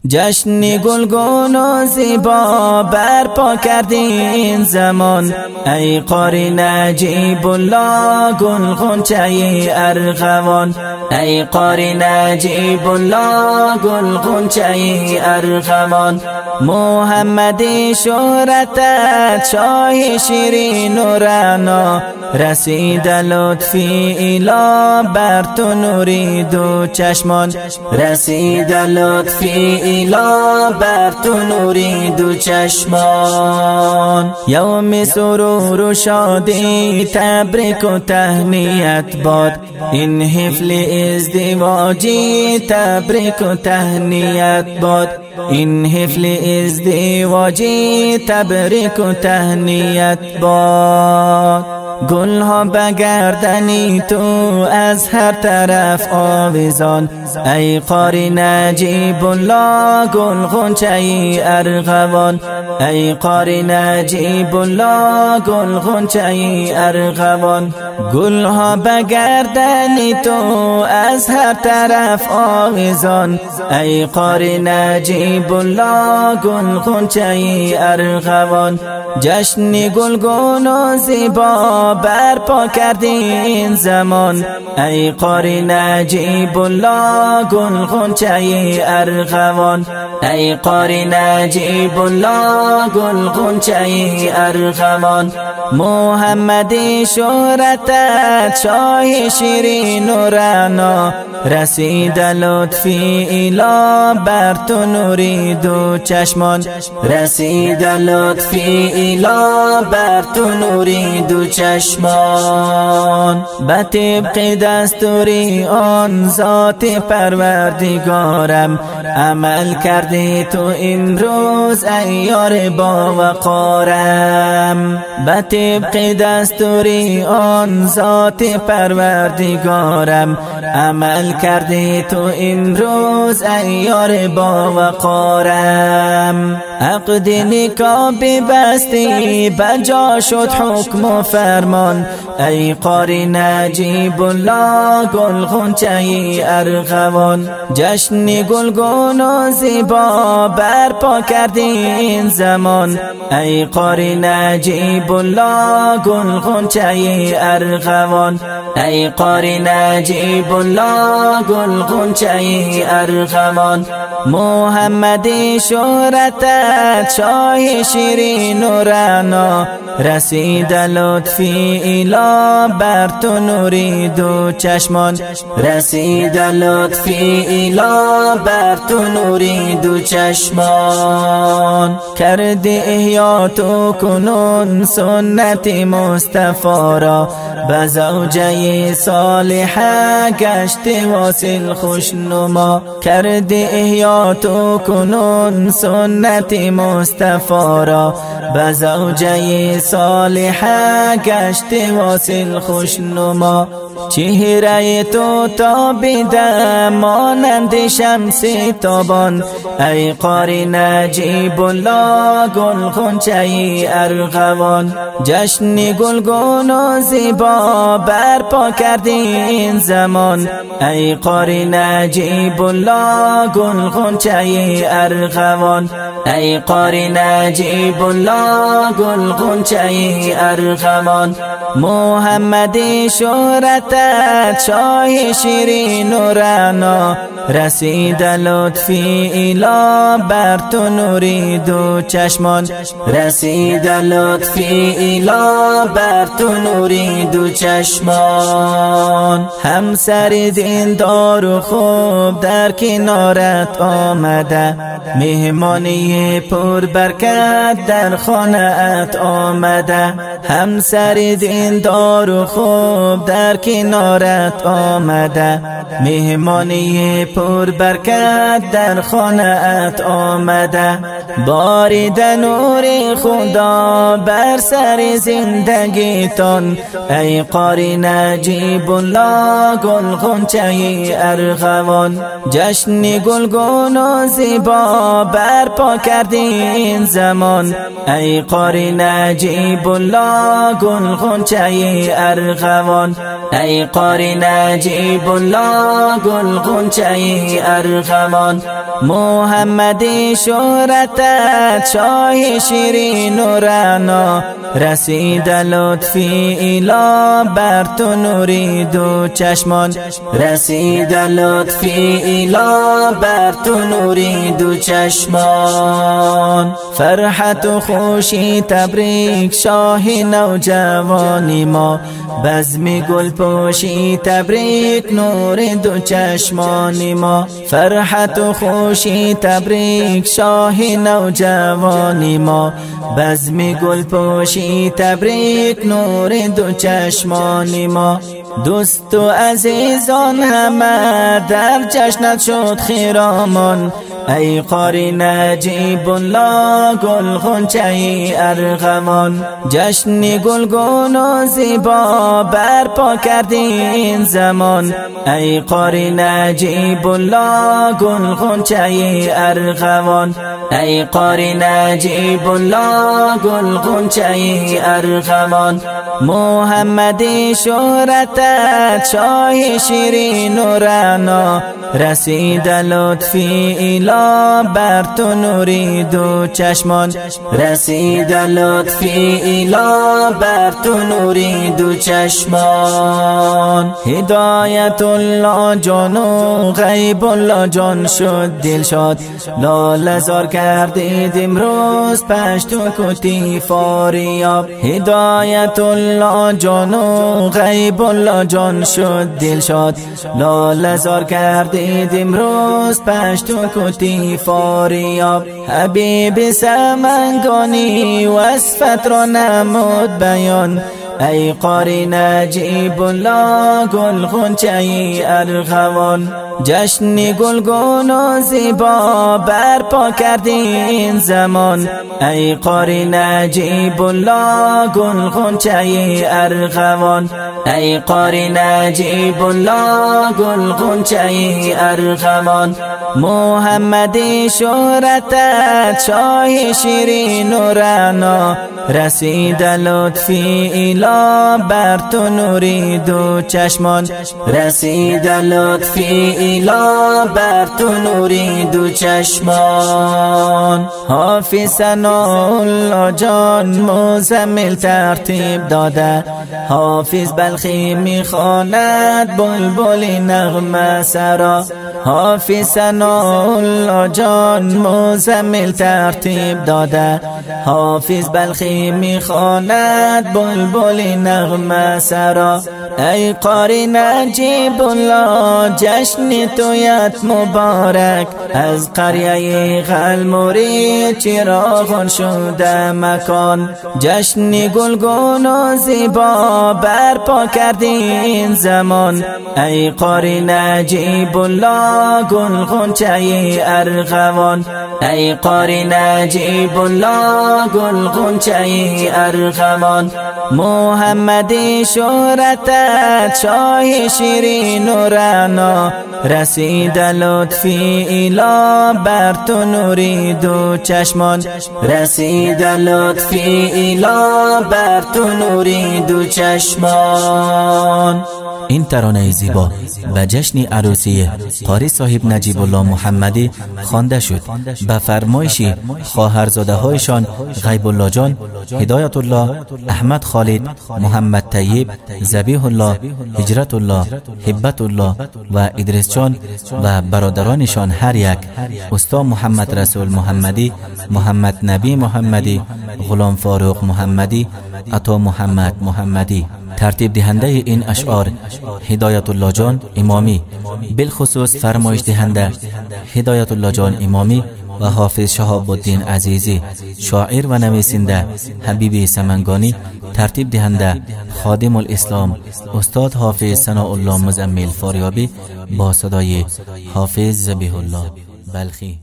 جشن گلگون و زیبا برپا کردی این زمان، ای قاری نجیب الله گل غنچه ارغوان. ای قاری نجیب الله گل غنچه ارغوان. محمدی شهرتت شاه شیرین و رعنا، رسید لطفی اله بر تو نوری دو چشمان. رسید لطفی اله بر تو نوری دو چشمان. یوم سرور و شادی تبریک و تهنیت باد، این حفل ازدواجی تبریک و تهنیت باد. این حفل ازدواجی تبریک و تهنیت باد. گلها بگردنی تو از هر طرف آویزان، ای قاری نجیب الله گل غنچه ارغوان. ای قاری نجیب الله گل غنچه ارغوان. گلها بگردنی تو از هر طرف آویزان، ای قاری نجیب الله گل غنچه ارغوان. جشن گلگون و زیبا برپا کردی این زمان، ای قاری نجیب الله گل غنچه ارغوان. ای قاری نجیب الله گل غنچه ارغوان. محمدی شهرتت شاه شیرین و رعنا، رسید لطفی اله بر تو نوری دو چشمان. رسید لطفی اله بر تو نوری دو چشمان. به طبق دستوری آن ذات پروردگارم، عمل کردی تو این روز ای یار با وقارم. به طبق دستوری آن ذات پروردگارم، عمل کردی تو این روز ای یار با وقارم. عقد نکاح ببستی بجا شد حکم و فرمان، ای قاری نجیب الله گل غنچه ارغوان. جشن گلگون و زیبا برپا کردی این زمان، ای قاری نجیب الله گل غنچه ارغوان. ای قاری نجیب الله گل غنچه ارغوان. محمدی شهرتت شاه شیرین و رعنا، رسید لطفی اله بر تو نوری دو چشمان. رسید لطفی اله بر تو نوری دو چشمان. کردی احیا تو کنون سنت مصطفی را، به زوجه صالحه گشت واصل خوشنما. کردی احیا تو کنون سنت مصطفی را، به زوجه صالحه گشت واصل خوشنما. چهره تو تابیده مانند شمس تابان، ای قاری نجیب الله گل غنچه ارغوان. جشن گلگون و زیبا برپا کردی این زمان، ای قاری نجیب الله گل غنچه ارغوان. ای قاری نجیب الله گل غنچه ارغوان. محمدی شهرتت شاه شیرین و رعنا، رسید لطفی اله بر تو نوری دو چشمان. رسید لطفی اله بر تو نوری دو چشمان. همسر دین دار و خوب در کنارت آمده، مهمانی پر برکت در خانه‌ات آمده. همسر دین دار و خوب در کنارت آمده، مهمانی پر برکت در خانه‌ات آمده. بارید نور خدا بر سر زندگیتان، ای قاری نجیب الله گل غنچه ارغوان. جشن گلگون و زیبا برپا کردی این زمان، ای قاری نجیب الله گل غنچه ارغوان. ای قاری نجیب الله گل غنچه غنچه ارغوان. محمدی شهرتت شاه شیرین و رعنا، رسید لطفی اله بر تو نوری دو چشمان. رسید لطفی اله بر تو نوری دو چشمان. فرحت و خوشی تبریک شاه نوجوانی ما، بزم گل پوشی تبریک نور دو چشمانی ما. فرحت و خوشی تبریک شاه نوجوانی ما، بزم گل پوشی تبریک نور دو چشمانی ما. دوست و عزیزان همه در جشنت شد خرامان، ای قاری نجیب الله گل غنچه ارغوان. جشن گلگون و زیبا برپا کردی این زمان، ای قاری نجیب الله گل غنچه ارغوان. ای قاری نجیب الله گل غنچه ارغوان. محمدی شهرتت شاه شیرین و رعنا، رسید لطفی اله بر تو نوری دو چشمان. رسید لطفی اله بر تو نوری دو چشمان. هدایت الله جان و غیب الله جان شد دلشاد، لاله زار کردید امروز پشت و کتی فاریاب. هدایت الله جان و غیب الله جان شد دلشاد، لاله زار کردید امروز پشت و کتی فاریاب. حبیب سمنگانی وصفت را نمود بیان، ای قاری نجیب الله گل غنچه ارغوان. جشن گلگون و زیبا برپا کردی این زمان، ای قاری نجیب الله گل غنچه ارغوان. ای قاری نجیب الله گل غنچه ارغوان. محمدی شهرتت شاه شیرین و رعنا، رسید لطفی اله بر تو نوری دو چشمان. رسید لطفی اله بر تو نوری دو چشمان. حافظ ثناءالله جان مزمل ترتیب داده، حافظ بلخی میخواند بلبل نغمه سرا. حافظ ثناءالله جان مزمل ترتیب داده، حافظ بلخی میخواند بلبل نغمه سرا. ای قاری نجیب الله جشن تویت مبارک، از قریه قلموری چراغان شده مکان. جشن گلگون و زیبا برپا کردی این زمان، ای قاری نجیب الله گل غنچه ارغوان. ای قاری نجیب الله گل غنچه ارغوان. محمدی شهرتت شاه شیرین و رعنا، رسید لطفی اله بر تو نوری دو چشمان. رسید لطفی اله بر تو نوری دو چشمان. این ترانه زیبا به جشن عروسی قاری صاحب نجیب الله محمدی خوانده شد به فرمایش خواهرزاده هایشان غیب الله جان، هدایت الله، احمد خالد، محمد طیب، ذبیح الله، هجرت الله، هبت الله و ادریس جان و برادرانشان هر یک، استاد محمد رسول محمدی، محمد نبی محمدی، غلام فاروق محمدی، عطا محمد محمدی. ترتیب دهنده این اشعار هدایت الله جان امامی، بالخصوص فرمایش دهنده هدایت الله جان امامی و حافظ شهاب الدین عزیزی. شاعر و نویسنده حبیب سمنگانی. ترتیب دهنده خادم الاسلام استاد حافظ ثناءالله مزمل فاریابی با صدای حافظ ذبیح الله بلخی.